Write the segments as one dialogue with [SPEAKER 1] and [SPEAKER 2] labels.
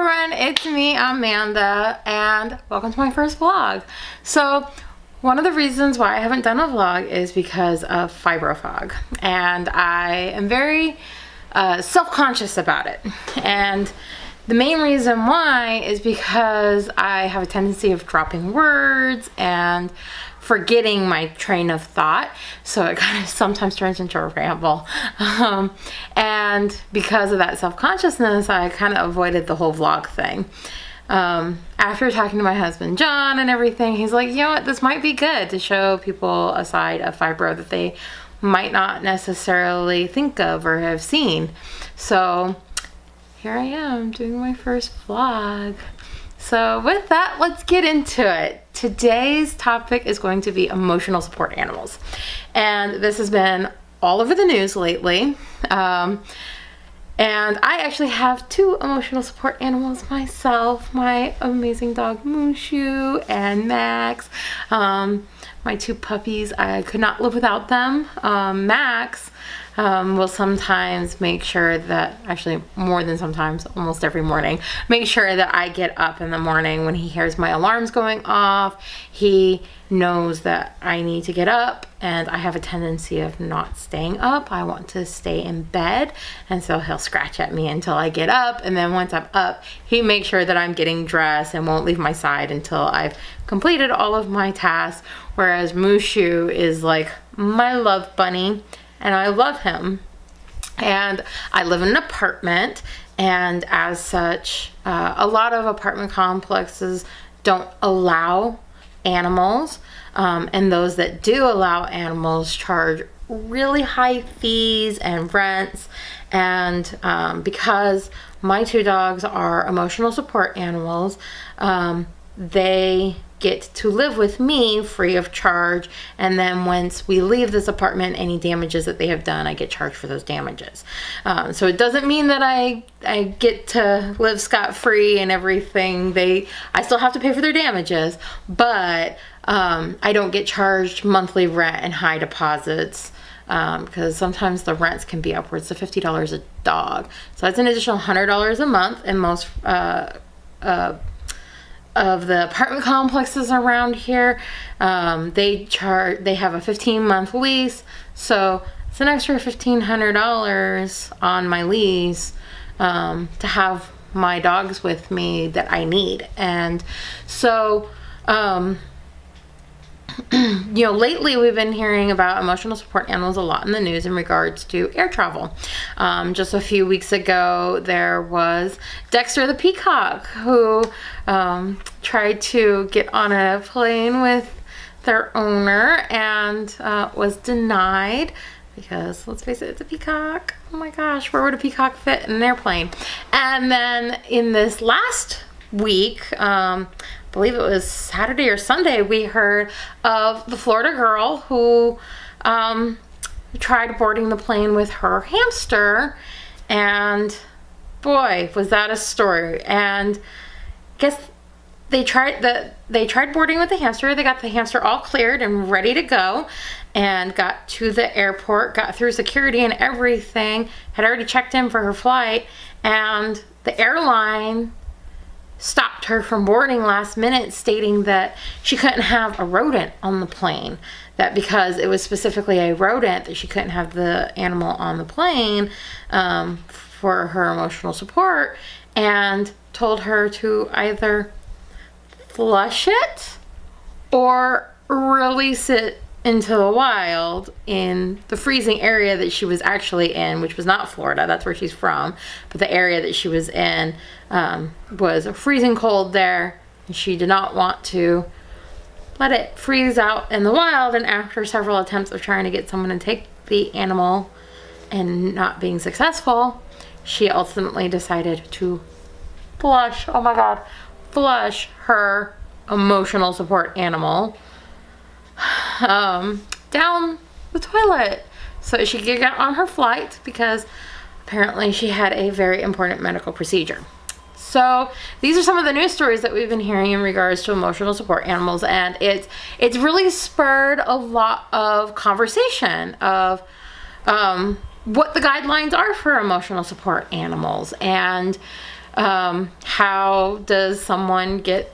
[SPEAKER 1] everyone, it's me, Amanda, and welcome to my first vlog. So, one of the reasons why I haven't done a vlog is because of fibro fog, and I am very self-conscious about it. And the main reason why is because I have a tendency of dropping words and forgetting my train of thought, so it kind of sometimes turns into a ramble. And because of that self-consciousness, I kind of avoided the whole vlog thing. After talking to my husband John and everything, he's like, you know what, this might be good to show people a side of fibro that they might not necessarily think of or have seen. So here I am doing my first vlog. So with that, let's get into it. Today's topic is going to be emotional support animals. And this has been all over the news lately. And I actually have two emotional support animals myself. My amazing dog Mushu and Max. My two puppies, I could not live without them. Max will sometimes make sure that, actually more than sometimes, almost every morning, make sure that I get up in the morning when he hears my alarms going off. He knows that I need to get up, and I have a tendency of not staying up. I want to stay in bed, and so he'll scratch at me until I get up, and then once I'm up, he makes sure that I'm getting dressed and won't leave my side until I've completed all of my tasks, whereas Mushu is like my love bunny, and I love him. And I live in an apartment, and as such, a lot of apartment complexes don't allow animals, and those that do allow animals charge really high fees and rents. And because my two dogs are emotional support animals, they get to live with me free of charge, and then once we leave this apartment, any damages that they have done, I get charged for those damages. So it doesn't mean that I get to live scot-free and everything. I still have to pay for their damages, but I don't get charged monthly rent and high deposits, because sometimes the rents can be upwards of $50 a dog. So that's an additional $100 a month, and most of the apartment complexes around here, they have a 15-month lease, so it's an extra $1,500 on my lease to have my dogs with me that I need. And so you know, lately we've been hearing about emotional support animals a lot in the news in regards to air travel. Just a few weeks ago, there was Dexter the peacock, who tried to get on a plane with their owner and was denied because, let's face it, it's a peacock. Oh my gosh, where would a peacock fit in an airplane? And then in this last week, I believe it was Saturday or Sunday, we heard of the Florida girl who tried boarding the plane with her hamster, and boy, was that a story. And I guess they tried boarding with the hamster. They got the hamster all cleared and ready to go, and got to the airport, got through security and everything, had already checked in for her flight, and the airline stopped her from boarding last minute, stating that she couldn't have a rodent on the plane, that because it was specifically a rodent, that she couldn't have the animal on the plane for her emotional support, and told her to either flush it or release it into the wild in the freezing area that she was actually in, which was not Florida, that's where she's from, but the area that she was in was freezing cold there, and she did not want to let it freeze out in the wild. And after several attempts of trying to get someone to take the animal and not being successful, she ultimately decided to flush her emotional support animal down the toilet so she could get on her flight, because apparently she had a very important medical procedure. So these are some of the news stories that we've been hearing in regards to emotional support animals, and it's really spurred a lot of conversation of what the guidelines are for emotional support animals. And How does someone get,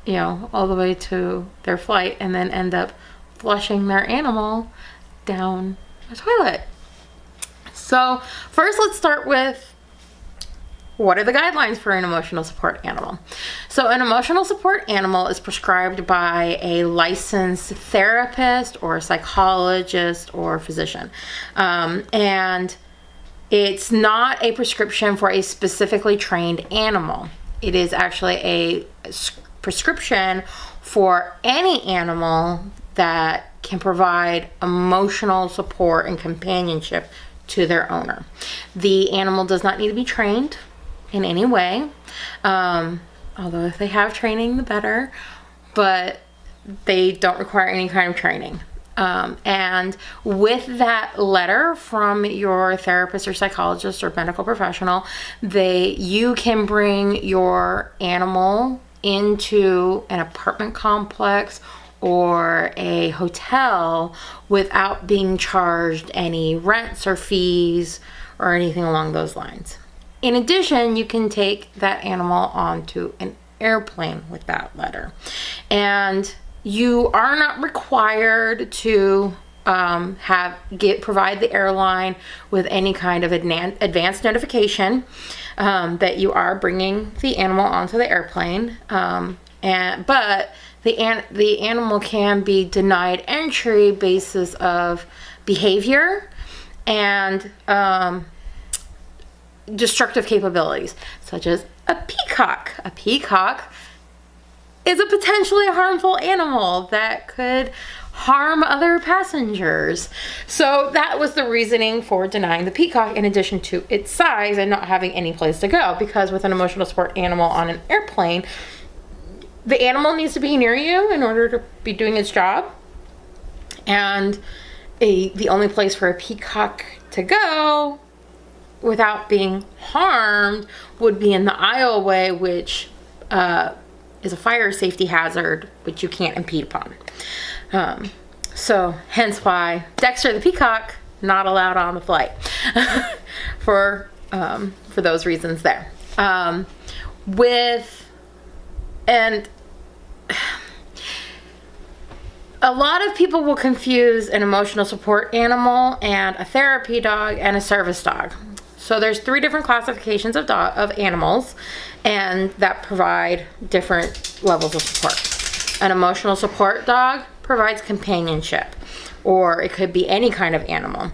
[SPEAKER 1] all the way to their flight and then end up flushing their animal down a toilet? So first, let's start with, what are the guidelines for an emotional support animal? So an emotional support animal is prescribed by a licensed therapist or psychologist or physician. And it's not a prescription for a specifically trained animal. It is actually a prescription for any animal that can provide emotional support and companionship to their owner. The animal does not need to be trained in any way, although if they have training, the better, but they don't require any kind of training. And with that letter from your therapist or psychologist or medical professional, you can bring your animal into an apartment complex or a hotel without being charged any rents or fees or anything along those lines. In addition, you can take that animal onto an airplane with that letter. And you are not required to provide the airline with any kind of advanced notification that you are bringing the animal onto the airplane. But the animal can be denied entry basis of behavior and destructive capabilities, such as a peacock. A peacock is a potentially harmful animal that could harm other passengers. So that was the reasoning for denying the peacock, in addition to its size and not having any place to go. Because with an emotional support animal on an airplane, the animal needs to be near you in order to be doing its job. And the only place for a peacock to go without being harmed would be in the aisleway, which is a fire safety hazard, which you can't impede upon. So hence why Dexter the peacock not allowed on the flight for those reasons there. And a lot of people will confuse an emotional support animal and a therapy dog and a service dog. So there's 3 different classifications of animals, and that provide different levels of support. An emotional support dog provides companionship, or it could be any kind of animal.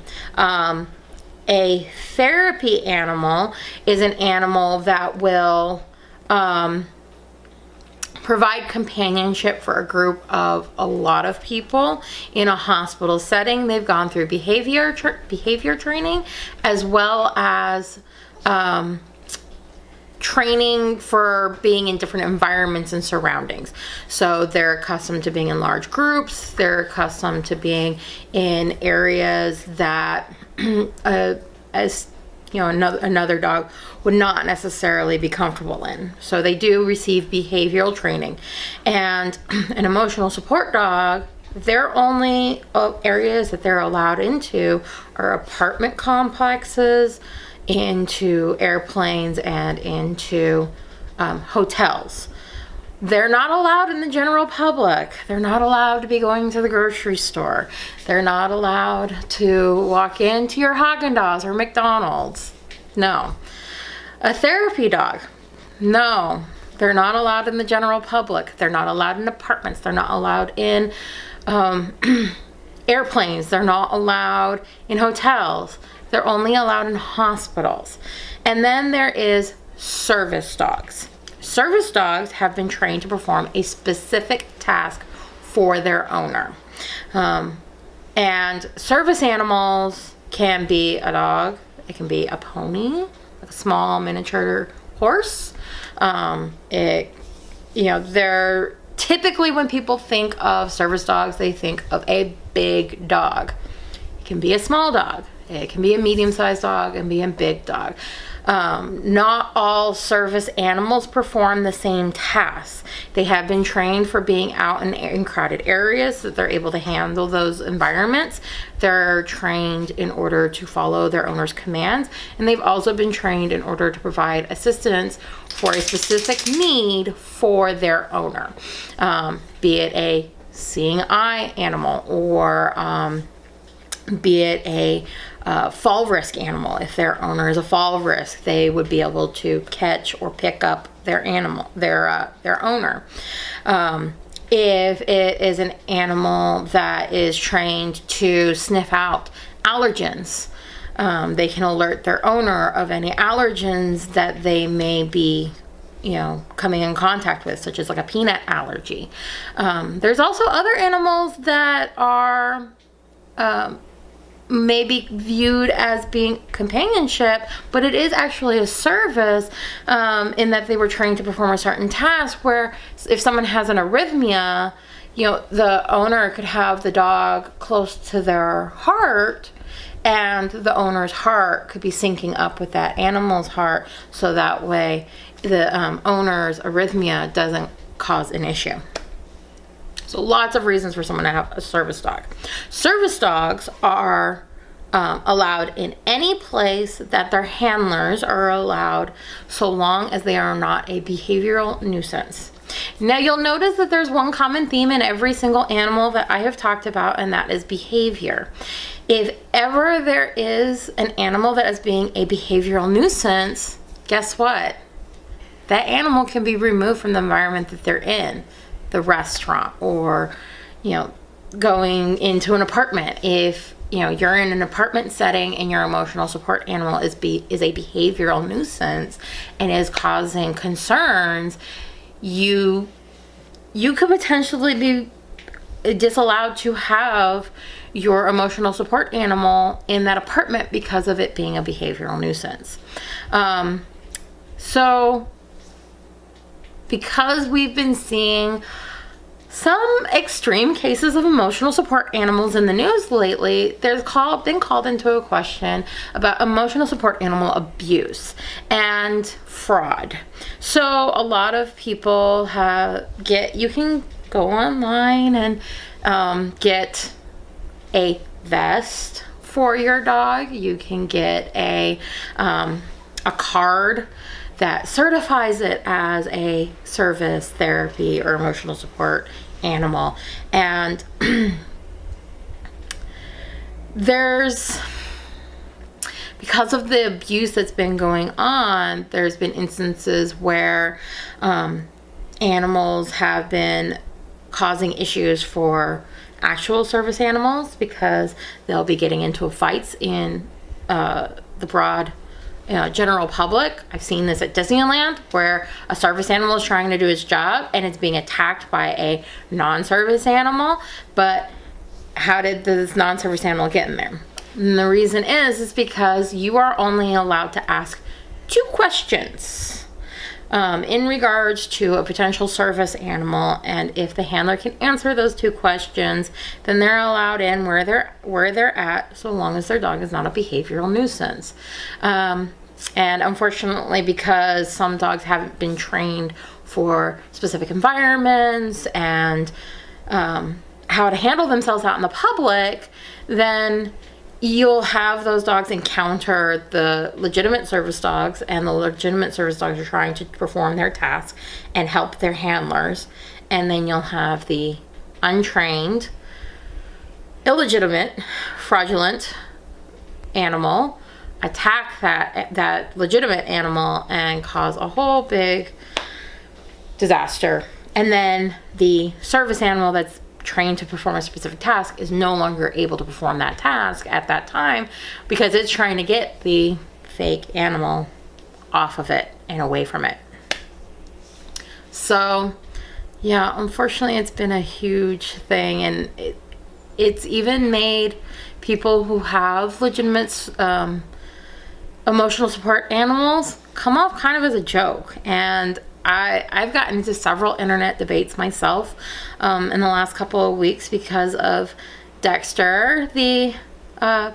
[SPEAKER 1] A therapy animal is an animal that will provide companionship for a group of a lot of people in a hospital setting. They've gone through behavior training, as well as training for being in different environments and surroundings. So they're accustomed to being in large groups. They're accustomed to being in areas that another dog would not necessarily be comfortable in. So they do receive behavioral training. And an emotional support dog, their only areas that they're allowed into are apartment complexes, into airplanes, and into hotels. They're not allowed in the general public. They're not allowed to be going to the grocery store. They're not allowed to walk into your Haagen-Dazs or McDonald's. No. A therapy dog. No. They're not allowed in the general public. They're not allowed in apartments. They're not allowed in airplanes. They're not allowed in hotels. They're only allowed in hospitals. And then there is service dogs. Service dogs have been trained to perform a specific task for their owner. And service animals can be a dog. It can be a pony, like a small miniature horse. They're typically, when people think of service dogs, they think of a big dog. It can be a small dog. It can be a medium-sized dog and be a big dog. Not all service animals perform the same tasks. They have been trained for being out in crowded areas, so that they're able to handle those environments. They're trained in order to follow their owner's commands, and they've also been trained in order to provide assistance for a specific need for their owner, be it a seeing eye animal, or be it a fall risk animal. If their owner is a fall risk, they would be able to catch or pick up their animal, their owner. If it is an animal that is trained to sniff out allergens, they can alert their owner of any allergens that they may be coming in contact with, such as like a peanut allergy. There's also other animals that are maybe viewed as being companionship, but it is actually a service, in that they were trained to perform a certain task, where if someone has an arrhythmia, the owner could have the dog close to their heart, and the owner's heart could be syncing up with that animal's heart, so that way the owner's arrhythmia doesn't cause an issue. So lots of reasons for someone to have a service dog. Service dogs are allowed in any place that their handlers are allowed, so long as they are not a behavioral nuisance. Now you'll notice that there's one common theme in every single animal that I have talked about, and that is behavior. If ever there is an animal that is being a behavioral nuisance, guess what? That animal can be removed from the environment that they're in, the restaurant, or going into an apartment. If you're in an apartment setting and your emotional support animal is a behavioral nuisance and is causing concerns, you could potentially be disallowed to have your emotional support animal in that apartment because of it being a behavioral nuisance. So because we've been seeing some extreme cases of emotional support animals in the news lately, there's been called into a question about emotional support animal abuse and fraud. So a lot of people you can go online and get a vest for your dog. You can get a card that certifies it as a service, therapy, or emotional support animal. And because of the abuse that's been going on, there's been instances where animals have been causing issues for actual service animals, because they'll be getting into fights in the broad general public. I've seen this at Disneyland, where a service animal is trying to do its job and it's being attacked by a non-service animal. But how did this non-service animal get in there? And the reason is because you are only allowed to ask 2 questions in regards to a potential service animal, and if the handler can answer those 2 questions, then they're allowed in where they're at, so long as their dog is not a behavioral nuisance. And unfortunately, because some dogs haven't been trained for specific environments and how to handle themselves out in the public, then you'll have those dogs encounter the legitimate service dogs, and the legitimate service dogs are trying to perform their task and help their handlers. And then you'll have the untrained, illegitimate, fraudulent animal attack that legitimate animal and cause a whole big disaster. And then the service animal that's trained to perform a specific task is no longer able to perform that task at that time, because it's trying to get the fake animal off of it and away from it. So yeah, unfortunately, it's been a huge thing, and it's even made people who have legitimate emotional support animals come off kind of as a joke. And I've gotten into several internet debates myself in the last couple of weeks because of Dexter, the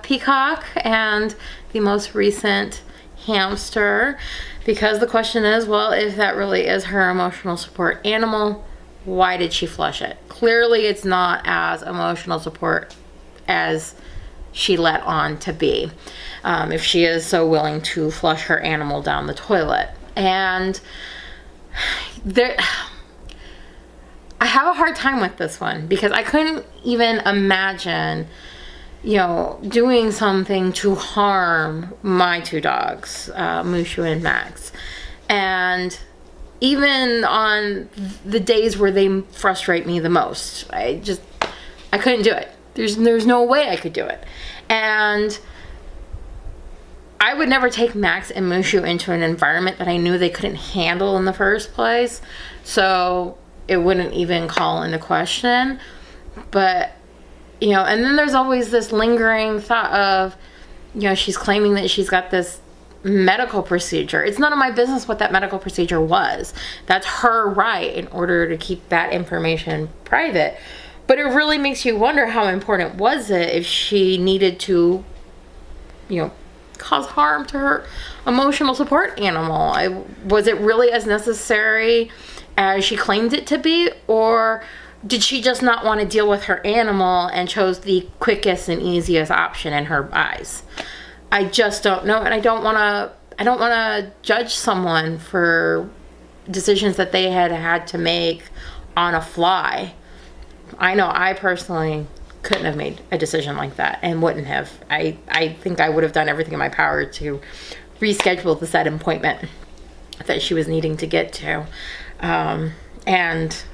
[SPEAKER 1] peacock, and the most recent hamster, because the question is, well, if that really is her emotional support animal, why did she flush it? Clearly it's not as emotional support as she let on to be, if she is so willing to flush her animal down the toilet. And there, I have a hard time with this one, because I couldn't even imagine, you know, doing something to harm my two dogs, Mushu and Max. And even on the days where they frustrate me the most, I couldn't do it. There's no way I could do it. And I would never take Max and Mushu into an environment that I knew they couldn't handle in the first place. So it wouldn't even call into question. But, you know, and then there's always this lingering thought of, you know, she's claiming that she's got this medical procedure. It's none of my business what that medical procedure was. That's her right in order to keep that information private. But it really makes you wonder, how important was it if she needed to, you know, cause harm to her emotional support animal? Was it really as necessary as she claimed it to be? Or did she just not want to deal with her animal and chose the quickest and easiest option in her eyes? I just don't know, and I don't want to judge someone for decisions that they had to make on a fly. I know I personally couldn't have made a decision like that, and wouldn't have. I think I would have done everything in my power to reschedule the said appointment that she was needing to get to. And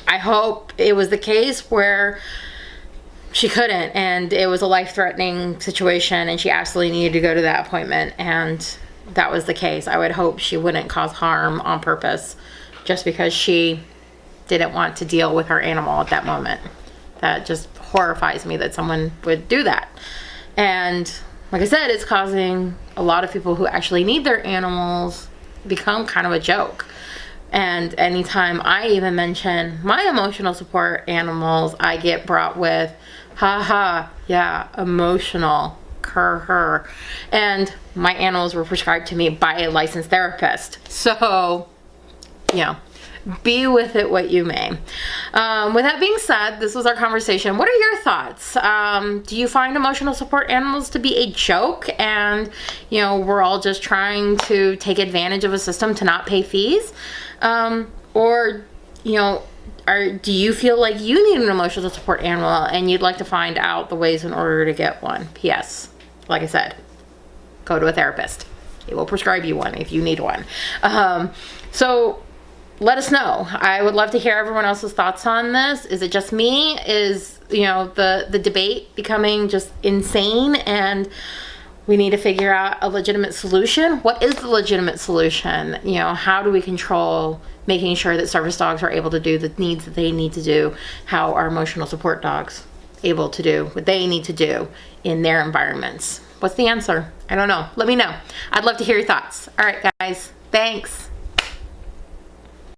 [SPEAKER 1] I hope it was the case where she couldn't, and it was a life-threatening situation, and she absolutely needed to go to that appointment, and that was the case. I would hope she wouldn't cause harm on purpose just because she didn't want to deal with her animal at that moment. That just horrifies me that someone would do that. And like I said, it's causing a lot of people who actually need their animals become kind of a joke. And anytime I even mention my emotional support animals, I get brought with, haha, yeah, emotional, her. And my animals were prescribed to me by a licensed therapist. So, you know, be with it what you may. With that being said, this was our conversation. What are your thoughts? Do you find emotional support animals to be a joke, and, you know, we're all just trying to take advantage of a system to not pay fees? Or, you know, do you feel like you need an emotional support animal and you'd like to find out the ways in order to get one? P.S. Like I said, go to a therapist. He will prescribe you one if you need one. So let us know. I would love to hear everyone else's thoughts on this. Is it just me? Is, you know, the debate becoming just insane and we need to figure out a legitimate solution? What is the legitimate solution? You know, how do we control making sure that service dogs are able to do the needs that they need to do? How are emotional support dogs able to do what they need to do in their environments? What's the answer? I don't know. Let me know. I'd love to hear your thoughts. All right, guys. Thanks.